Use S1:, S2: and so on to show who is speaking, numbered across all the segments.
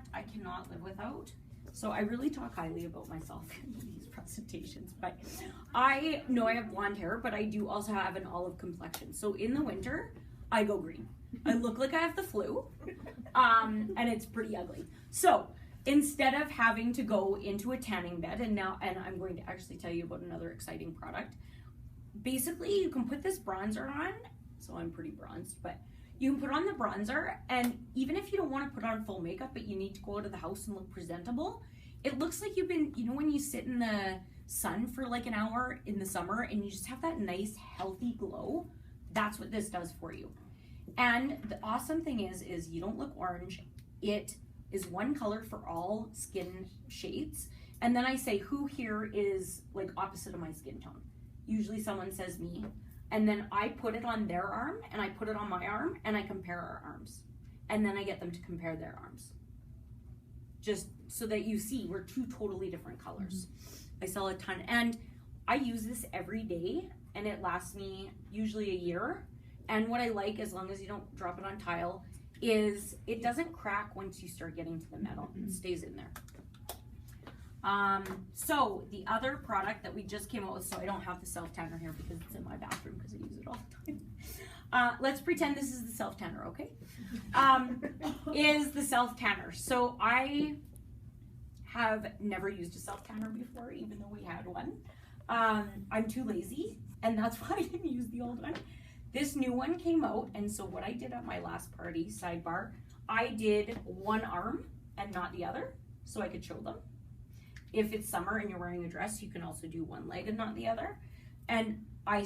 S1: product I cannot live without. So I really talk highly about myself in these presentations, but I know I have blonde hair, but I do also have an olive complexion. So in the winter, I go green. I look like I have the flu, and it's pretty ugly. So instead of having to go into a tanning bed, and I'm going to actually tell you about another exciting product. Basically, you can put this bronzer on. So I'm pretty bronzed, but you can put on the bronzer, and even if you don't want to put on full makeup, but you need to go out of the house and look presentable, it looks like you've been, you know, when you sit in the sun for like an hour in the summer and you just have that nice, healthy glow, that's what this does for you. And the awesome thing is you don't look orange. It is one color for all skin shades. And then I say, who here is like opposite of my skin tone? Usually someone says me. And then I put it on their arm and I put it on my arm and I compare our arms. And then I get them to compare their arms. Just so that you see we're two totally different colors. I sell a ton, and I use this every day and it lasts me usually a year. And what I like, as long as you don't drop it on tile, is it doesn't crack once you start getting to the metal. It stays in there. So the other product that we just came out with, so I don't have the self-tanner here because it's in my bathroom because I use it all the time. Let's pretend this is the self-tanner, okay? Is the self-tanner. So I have never used a self-tanner before, even though we had one. I'm too lazy, and that's why I didn't use the old one. This new one came out, and so what I did at my last party, sidebar, I did one arm and not the other, so I could show them. If it's summer and you're wearing a dress, you can also do one leg and not the other. And I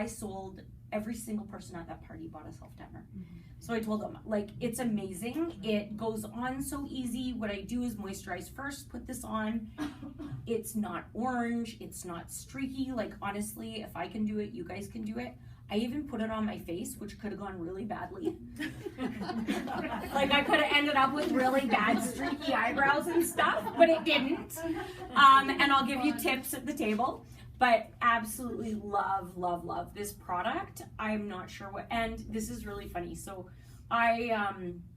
S1: sold, every single person at that party bought a self-tanner. So I told them, like, it's amazing. It goes on so easy. What I do is moisturize first, put this on. It's not orange, it's not streaky. Like, honestly, if I can do it, you guys can do it. I even put it on my face, which could have gone really badly. Like, I could have ended up with really bad streaky eyebrows and stuff, but it didn't. And I'll give you tips at the table. But absolutely love, love, love this product. I'm not sure what, and this is really funny. So I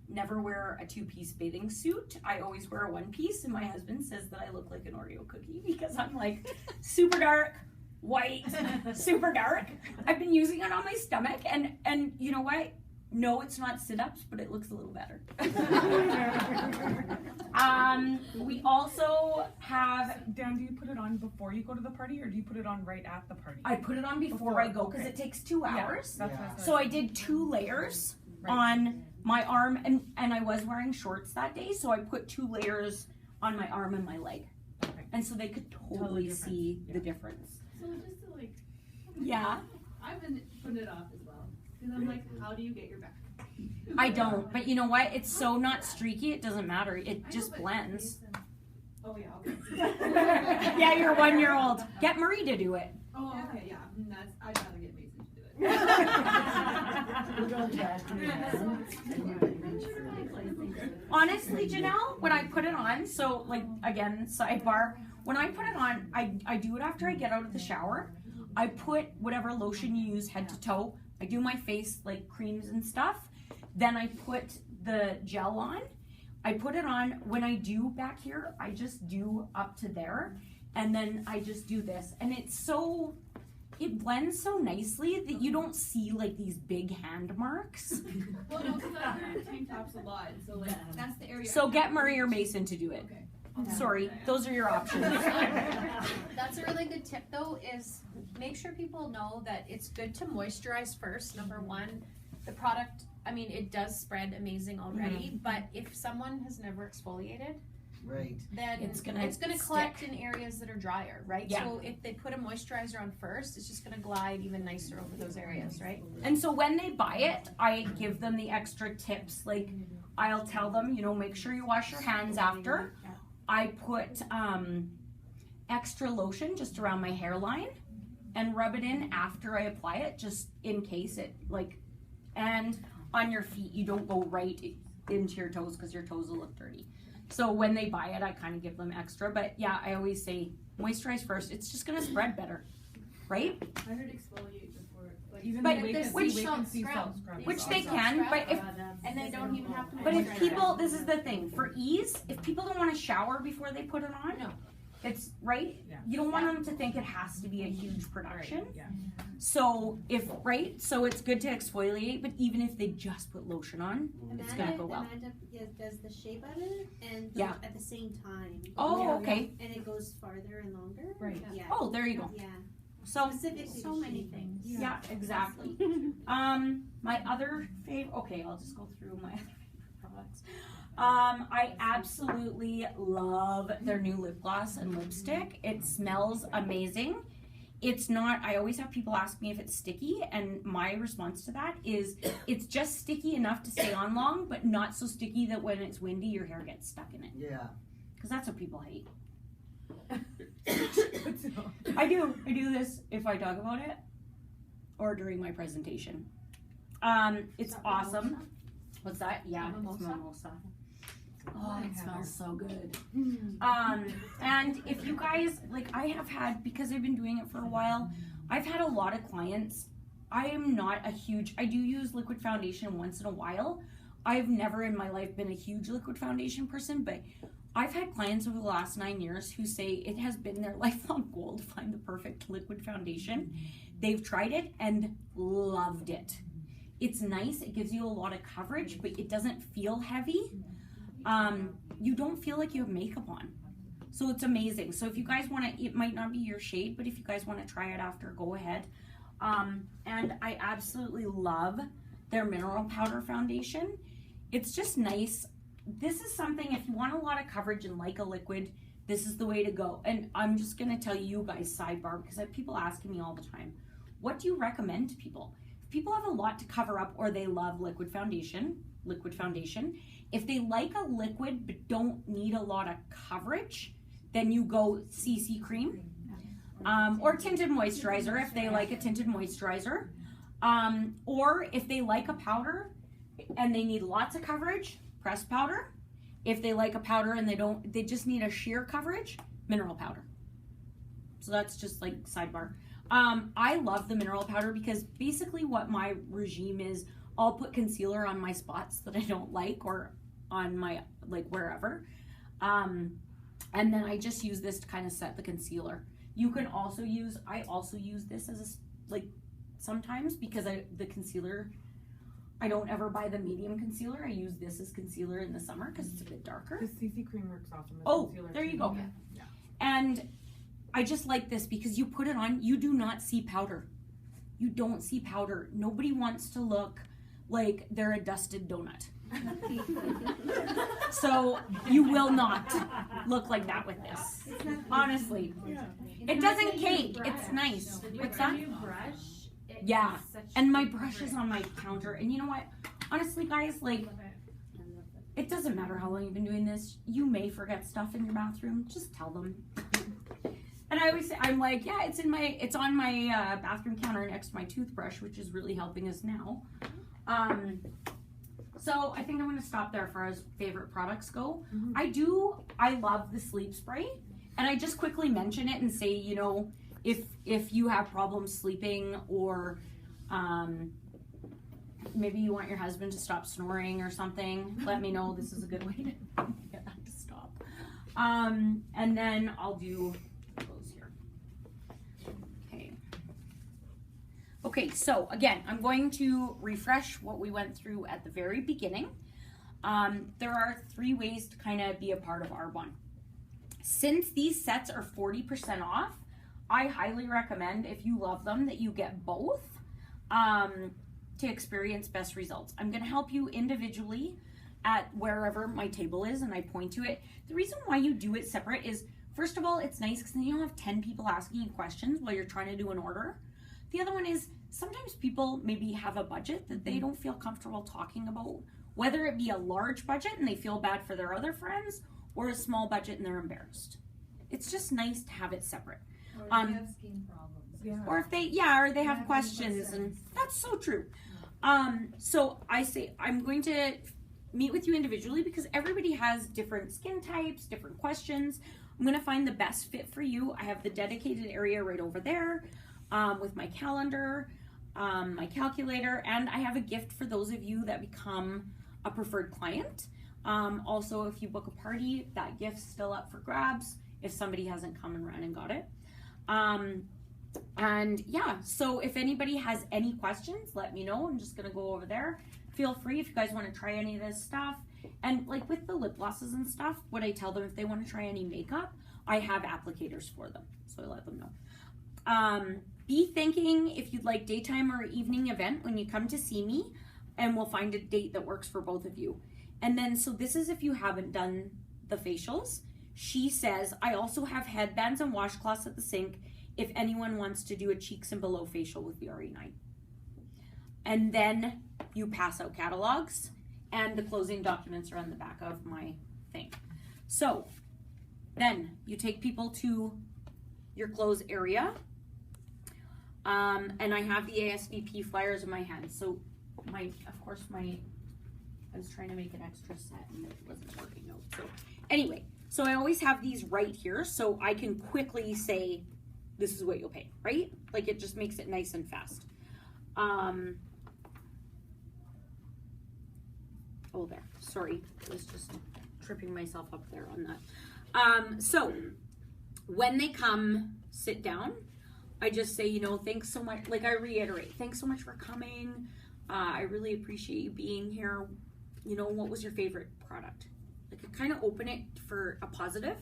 S1: never wear a two-piece bathing suit. I always wear a one-piece, and my husband says that I look like an Oreo cookie because I'm like super dark, white, super dark. I've been using it on my stomach, and you know what? No, it's not sit-ups, but it looks a little better. We also have...
S2: Dan, do you put it on before you go to the party, or do you put it on right at the party?
S1: I put it on before I go, because it takes 2 hours.
S2: Yeah,
S1: so I did 2 layers on my arm, and I was wearing shorts that day, so I put 2 layers on my arm and my leg.
S2: Okay.
S1: And so they could totally see the difference.
S3: So just to like...
S1: Yeah.
S3: I've been putting it off as well. Because I'm like, how do you get your back?
S1: I don't, but you know what? It's so not streaky, it doesn't matter. It just blends.
S3: Oh yeah, okay.
S1: Yeah, you're 1-year-old. Get Marie to do it.
S3: Oh, okay, yeah. I'd rather get Mason to do it.
S1: Honestly, Janelle, when I put it on, so like, again, sidebar, when I put it on, I do it after I get out of the shower. I put whatever lotion you use head to toe. I do my face, like creams and stuff. Then I put the gel on. I put it on. When I do back here, I just do up to there. And then I just do this. And it blends so nicely that you don't see like these big hand marks.
S3: Well, no, because I wear tank tops a lot. So like, that's the area.
S1: So get Marie or Mason to do it.
S3: Okay.
S1: Sorry, those are your options.
S4: That's a really good tip though, is make sure people know that it's good to moisturize first. Number one, the product, I mean, it does spread amazing already, but if someone has never exfoliated, then it's gonna collect in areas that are drier, right?
S1: Yeah.
S4: So if they put a moisturizer on first, it's just gonna glide even nicer over those areas, right?
S1: And so when they buy it, I give them the extra tips. Like, I'll tell them, you know, make sure you wash your hands after. I put extra lotion just around my hairline and rub it in after I apply it, just in case it, like, and on your feet, you don't go right into your toes because your toes will look dirty. So when they buy it, I kind of give them extra, but yeah, I always say moisturize first. It's just gonna spread better, right?
S3: I heard exfoliate before,
S2: Even
S1: But
S2: the wake and
S1: which-
S2: see, wake and see self scrub.
S1: Which they
S4: Self
S1: can,
S4: scrub,
S1: but if
S4: and they don't even have to.
S1: But if
S4: moisturize.
S1: people, this is the thing, for ease, if people don't want to shower before they put it on,
S4: No.
S1: it's right.
S2: Yeah.
S1: You don't want them to think it has to be a huge production.
S2: Right, yeah.
S1: So so it's good to exfoliate, but even if they just put lotion on, it's gonna go well.
S5: Amanda does the shea butter and
S1: Yeah.
S5: at the same time.
S1: Oh,
S5: Yeah.
S1: Okay.
S5: And it goes farther and longer.
S2: Right.
S5: Yeah.
S1: Oh, there you go.
S5: Yeah.
S1: So
S5: Specifically
S4: So
S5: the
S4: many
S5: shea
S4: things.
S1: yeah, exactly. My other favorite. Okay, I'll just go through my other favorite products. I absolutely love their new lip gloss and lipstick. It smells amazing. It's not, I always have people ask me if it's sticky, and my response to that is it's just sticky enough to stay on long, but not so sticky that when it's windy, your hair gets stuck in it.
S6: Yeah.
S1: Because that's what people hate. I do this if I talk about it or during my presentation. It's awesome. What's that? Yeah, it's mimosa. Oh, it smells so good. And if you guys, like I have had, because I've been doing it for a while, I've had a lot of clients. I am not a huge, I do use liquid foundation once in a while. I've never in my life been a huge liquid foundation person, but I've had clients over the last 9 years who say it has been their lifelong goal to find the perfect liquid foundation. They've tried it and loved it. It's nice, it gives you a lot of coverage, but it doesn't feel heavy. You don't feel like you have makeup on. So it's amazing. So if you guys want to, it might not be your shade, but if you guys want to try it after, go ahead. And I absolutely love their mineral powder foundation. It's just nice. This is something, if you want a lot of coverage and like a liquid, this is the way to go. And I'm just going to tell you guys sidebar, because I have people asking me all the time, what do you recommend to people? If people have a lot to cover up or they love liquid foundation, if they like a liquid but don't need a lot of coverage, then you go CC cream or tinted moisturizer if they like a tinted moisturizer. Or if they like a powder and they need lots of coverage, pressed powder. If they like a powder and they just need a sheer coverage, mineral powder. So that's just like sidebar. I love the mineral powder because basically what my regime is, I'll put concealer on my spots that I don't like or on my, like wherever. And then I just use this to kind of set the concealer. You can also use, I also use this as a, like sometimes because the concealer, I don't ever buy the medium concealer. I use this as concealer in the summer because it's a bit darker.
S2: The CC cream works awesome as
S1: Oh,
S2: concealer
S1: there you
S2: too.
S1: go.
S2: Yeah.
S1: And I just like this because you put it on, you do not see powder. You don't see powder. Nobody wants to look like they're a dusted donut. So you will not look like that with this. Honestly. It doesn't cake. It's nice. What's that? Yeah. And my brush is on my counter. And you know what? Honestly, guys, like, it doesn't matter how long you've been doing this. You may forget stuff in your bathroom. Just tell them. And I always say, I'm like, yeah, it's on my bathroom counter next to my toothbrush, which is really helping us now. So I think I'm going to stop there for as favorite products go.
S2: Mm-hmm.
S1: I love the sleep spray. And I just quickly mention it and say, you know, if you have problems sleeping or maybe you want your husband to stop snoring or something, let me know. This is a good way to get that to stop. And then I'll do those here. Okay, so again, I'm going to refresh what we went through at the very beginning. There are 3 ways to kind of be a part of Arbonne. Since these sets are 40% off, I highly recommend, if you love them, that you get both to experience best results. I'm going to help you individually at wherever my table is, and I point to it. The reason why you do it separate is, first of all, it's nice because then you don't have 10 people asking you questions while you're trying to do an order. The other one is, sometimes people maybe have a budget that they don't feel comfortable talking about, whether it be a large budget and they feel bad for their other friends, or a small budget and they're embarrassed. It's just nice to have it separate.
S3: Or if you have skin problems.
S2: Yeah.
S1: Or if they have questions, and that's so true. So I say I'm going to meet with you individually because everybody has different skin types, different questions. I'm going to find the best fit for you. I have the dedicated area right over there with my calendar. my calculator, and I have a gift for those of you that become a preferred client. Also, if you book a party, that gift's still up for grabs if somebody hasn't come and ran and got it. And yeah, so if anybody has any questions, let me know. I'm just gonna go over there. Feel free if you guys want to try any of this stuff. And like with the lip glosses and stuff, what I tell them, if they want to try any makeup, I have applicators for them, so I let them know. Be thinking if you'd like daytime or evening event when you come to see me, and we'll find a date that works for both of you. And then, so this is if you haven't done the facials. She says, I also have headbands and washcloths at the sink if anyone wants to do a cheeks and below facial with the RE9. And then you pass out catalogs, and the closing documents are on the back of my thing. So then you take people to your close area. And I have the ASVP flyers in my hand. So I was trying to make an extra set and it wasn't working out. So anyway, so I always have these right here so I can quickly say, this is what you'll pay, right? Like it just makes it nice and fast. Oh, there, sorry. I was just tripping myself up there on that. So when they come sit down, I just say, you know, thanks so much. Like I reiterate, thanks so much for coming. I really appreciate you being here. You know, what was your favorite product? Like I kind of open it for a positive.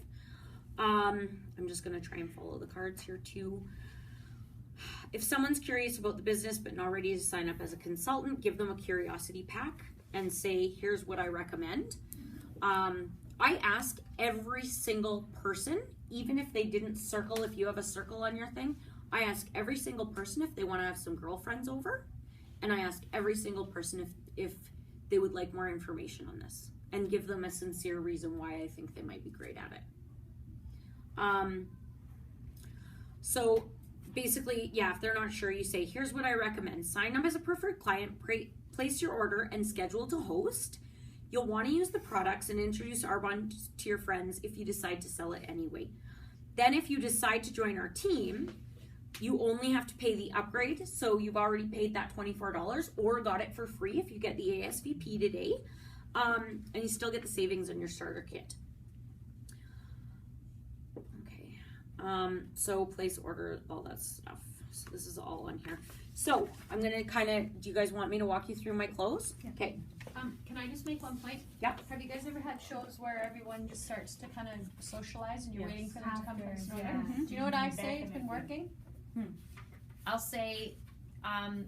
S1: I'm just going to try and follow the cards here too. If someone's curious about the business but not ready to sign up as a consultant, give them a curiosity pack and say, here's what I recommend. I ask every single person, even if they didn't circle, if you have a circle on your thing, I ask every single person if they want to have some girlfriends over. And I ask every single person if they would like more information on this, and give them a sincere reason why I think they might be great at it. So basically, yeah, if they're not sure, you say, here's what I recommend. Sign up as a preferred client, place your order, and schedule to host. You'll want to use the products and introduce Arbonne to your friends if you decide to sell it anyway. Then if you decide to join our team, you only have to pay the upgrade. So you've already paid that $24 or got it for free if you get the ASVP today. And you still get the savings on your starter kit. Okay. So place order, all that stuff. So this is all on here. So I'm going to kind of, do you guys want me to walk you through my clothes?
S4: Yeah.
S1: Okay.
S4: Can I just make one point?
S1: Yeah.
S4: Have you guys ever had shows where everyone just starts to kind of socialize and you're waiting for them to come from somewhere?
S5: yeah.
S4: Do you know what I say? It's been working. I'll say,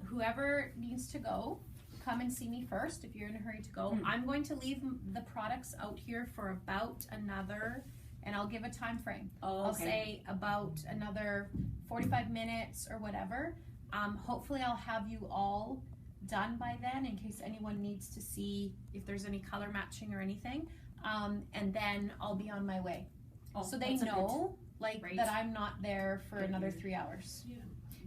S4: whoever needs to go, come and see me first if you're in a hurry to go. I'm going to leave the products out here for about another, and I'll give a time frame.
S1: Oh,
S4: I'll
S1: okay.
S4: say about another 45 minutes or whatever. Hopefully I'll have you all done by then in case anyone needs to see if there's any color matching or anything. And then I'll be on my way.
S1: Oh,
S4: So they
S1: that's a good-
S4: know like
S1: Right.
S4: that I'm not there for another 3 hours.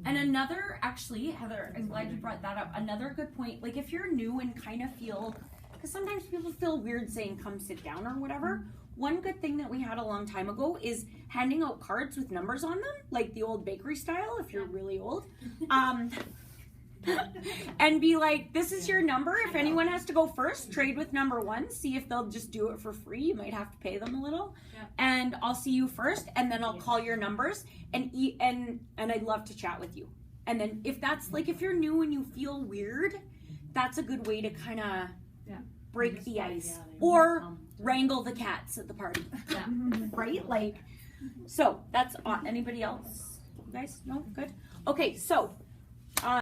S1: And another, actually, Heather, I'm glad you brought that up. Another good point, like if you're new and kind of feel, because sometimes people feel weird saying come sit down or whatever. One good thing that we had a long time ago is handing out cards with numbers on them, like the old bakery style, if you're really old. And be like, this is your number. If anyone has to go first, trade with number one. See if they'll just do it for free. You might have to pay them a little.
S3: Yeah.
S1: And I'll see you first, and then I'll call your numbers and I'd love to chat with you. And then if that's like, if you're new and you feel weird, that's a good way to kind of break the ice or wrangle the cats at the party.
S3: Yeah.
S1: Right? Like, so that's anybody else? You guys? No? Good. Okay, so